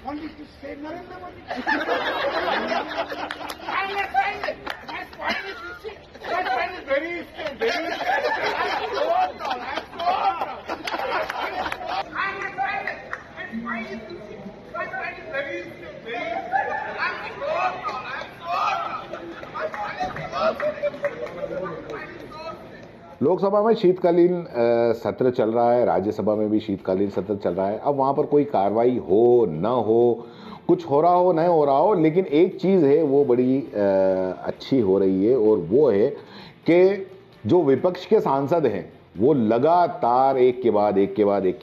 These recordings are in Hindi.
Only to say Narendra Modi. Lok Sabha में शीतकालीन सत्र चल रहा है, राज्यसभा में भी शीतकालीन सत्र चल रहा है। अब वहाँ पर कोई कार्रवाई हो न हो, कुछ हो रहा हो न हो रहा हो, लेकिन एक चीज़ है वो बड़ी अच्छी हो रही है, और वो है कि जो विपक्ष के सांसद हैं वो लगातार एक के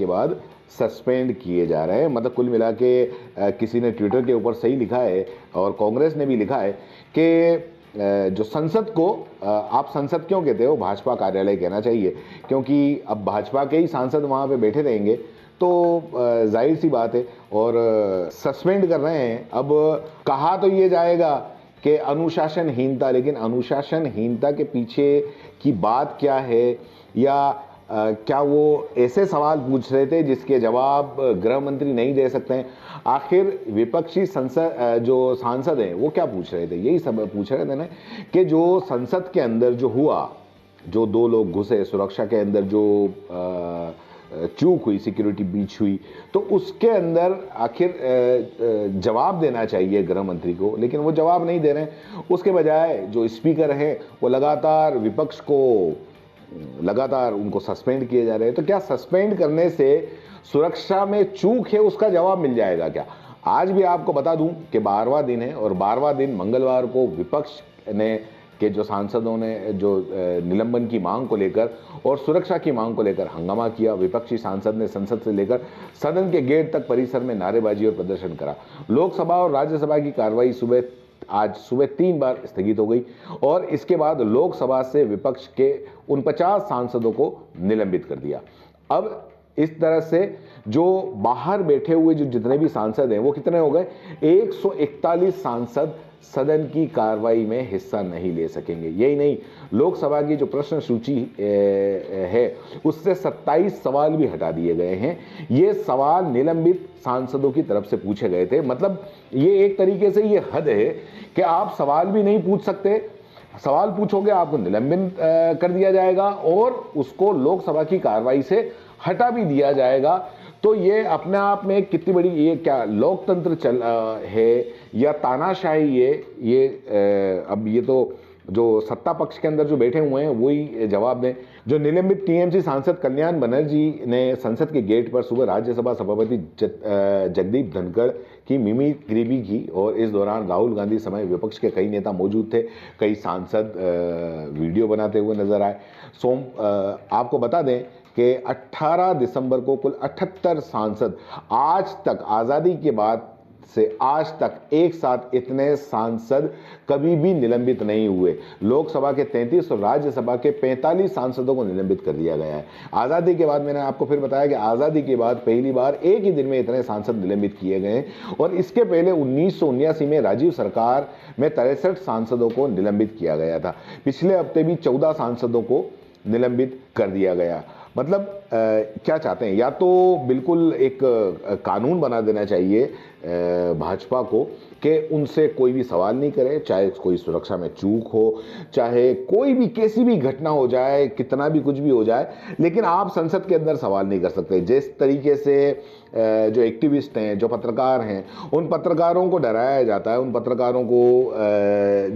बाद सस्पेंड किए जा रहे हैं। मतलब कुल मिला के किसी ने ट्विटर के ऊपर सही लिखा है और कांग्रेस ने भी लिखा है कि जो संसद को, आप संसद क्यों कहते हो, भाजपा कार्यालय कहना चाहिए, क्योंकि अब भाजपा के ही सांसद वहाँ पे बैठे रहेंगे तो जाहिर सी बात है, और सस्पेंड कर रहे हैं। अब कहा तो ये जाएगा कि अनुशासनहीनता, लेकिन अनुशासनहीनता के पीछे की बात क्या है, या क्या वो ऐसे सवाल पूछ रहे थे जिसके जवाब गृह मंत्री नहीं दे सकते हैं। आखिर विपक्षी संसद जो सांसद हैं वो क्या पूछ रहे थे, यही सब पूछ रहे थे ना, कि जो संसद के अंदर जो हुआ, जो 2 लोग घुसे, सुरक्षा के अंदर जो चूक हुई, सिक्योरिटी ब्रीच हुई, तो उसके अंदर आखिर जवाब देना चाहिए गृह मंत्री को, लेकिन वो जवाब नहीं दे रहे हैं। उसके बजाय जो स्पीकर हैं वो लगातार विपक्ष को उनको सस्पेंड किए जा रहे हैं। तो क्या सस्पेंड करने से सुरक्षा में चूक है उसका जवाब मिल जाएगा क्या? आज भी आपको बता दूं कि 12वां दिन है, और 12वां दिन मंगलवार को विपक्ष ने के जो सांसदों ने जो निलंबन की मांग को लेकर और सुरक्षा की मांग को लेकर हंगामा किया। विपक्षी सांसद ने संसद से लेकर सदन के गेट तक परिसर में नारेबाजी और प्रदर्शन करा। लोकसभा और राज्यसभा की कार्रवाई आज सुबह 3 बार स्थगित हो गई, और इसके बाद लोकसभा से विपक्ष के 49 सांसदों को निलंबित कर दिया। अब इस तरह से जो बाहर बैठे हुए जो जितने भी सांसद हैं वो कितने हो गए, 141 सांसद सदन की कार्रवाई में हिस्सा नहीं ले सकेंगे। यही नहीं, लोकसभा की जो प्रश्न सूची है उससे 27 सवाल भी हटा दिए गए हैं। ये सवाल निलंबित सांसदों की तरफ से पूछे गए थे। मतलब ये एक तरीके से ये हद है कि आप सवाल भी नहीं पूछ सकते, सवाल पूछोगे आपको निलंबित कर दिया जाएगा और उसको लोकसभा की कार्रवाई से हटा भी दिया जाएगा। तो ये अपने आप में कितनी बड़ी, ये क्या लोकतंत्र है या तानाशाही है, ये अब ये तो जो सत्ता पक्ष के अंदर जो बैठे हुए हैं वही जवाब दें। जो निलंबित टीएमसी सांसद कल्याण बनर्जी ने संसद के गेट पर सुबह राज्यसभा सभापति जगदीप धनखड़ की मिमिक्री भी की, और इस दौरान राहुल गांधी समेत विपक्ष के कई नेता मौजूद थे। कई सांसद वीडियो बनाते हुए नजर आए। आपको बता दें कि 18 दिसंबर को कुल 78 सांसद, आज तक आज़ादी के बाद से आज तक एक साथ इतने सांसद कभी भी निलंबित नहीं हुए। लोकसभा के 33 और राज्यसभा के 45 सांसदों को निलंबित कर दिया गया है। आज़ादी के बाद, मैंने आपको फिर बताया कि आज़ादी के बाद पहली बार एक ही दिन में इतने सांसद निलंबित किए गए, और इसके पहले 1979 में राजीव सरकार में 63 सांसदों को निलंबित किया गया था। पिछले हफ्ते भी 14 सांसदों को निलंबित कर दिया गया। मतलब क्या चाहते हैं, या तो बिल्कुल एक कानून बना देना चाहिए भाजपा को कि उनसे कोई भी सवाल नहीं करे, चाहे कोई सुरक्षा में चूक हो, चाहे कोई भी कैसी भी घटना हो जाए, कितना भी कुछ भी हो जाए, लेकिन आप संसद के अंदर सवाल नहीं कर सकते। जिस तरीके से जो एक्टिविस्ट हैं, जो पत्रकार हैं, उन पत्रकारों को डराया जाता है, उन पत्रकारों को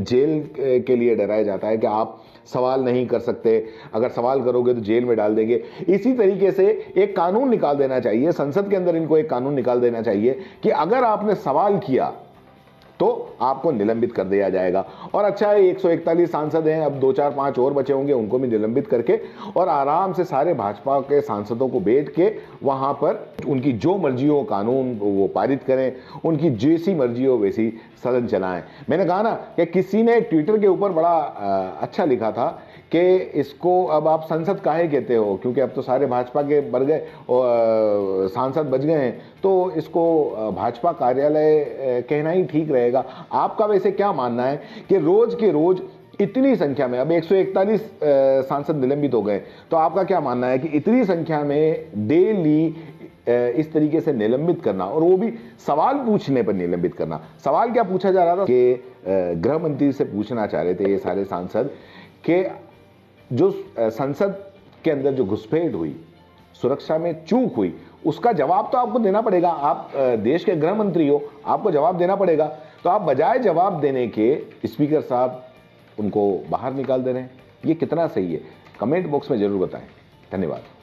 जेल के लिए डराया जाता है कि आप सवाल नहीं कर सकते, अगर सवाल करोगे तो जेल में डाल देंगे। इसी तरीके से एक कानून निकाल देना चाहिए, संसद के अंदर इनको एक कानून निकाल देना चाहिए कि अगर आपने सवाल किया तो आपको निलंबित कर दिया जाएगा। और अच्छा है 141 सांसद हैं, अब 2 4 5 और बचे होंगे, उनको भी निलंबित करके और आराम से सारे भाजपा के सांसदों को बैठ के वहां पर उनकी जो मर्जी हो कानून वो पारित करें, उनकी जैसी मर्जी हो वैसी सदन चलाएं। मैंने कहा ना कि किसी ने ट्विटर के ऊपर बड़ा अच्छा लिखा था कि इसको अब आप संसद काहे कहते हो, क्योंकि अब तो सारे भाजपा के बन गए और सांसद बच गए हैं, तो इसको भाजपा कार्यालय कहना ही ठीक रहेगा। आपका वैसे क्या मानना है कि रोज के रोज इतनी संख्या में, अब 141 सांसद निलंबित हो गए, तो आपका क्या मानना है कि इतनी संख्या में डेली इस तरीके से निलंबित करना, और वो भी सवाल पूछने पर निलंबित करना? सवाल क्या पूछा जा रहा था कि गृह मंत्री से पूछना चाह रहे थे ये सारे सांसद कि जो संसद के अंदर जो घुसपैठ हुई, सुरक्षा में चूक हुई, उसका जवाब तो आपको देना पड़ेगा। आप देश के गृह मंत्री हो, आपको जवाब देना पड़ेगा। तो आप बजाय जवाब देने के स्पीकर साहब उनको बाहर निकाल दे रहे हैं। ये कितना सही है? कमेंट बॉक्स में जरूर बताएं। धन्यवाद।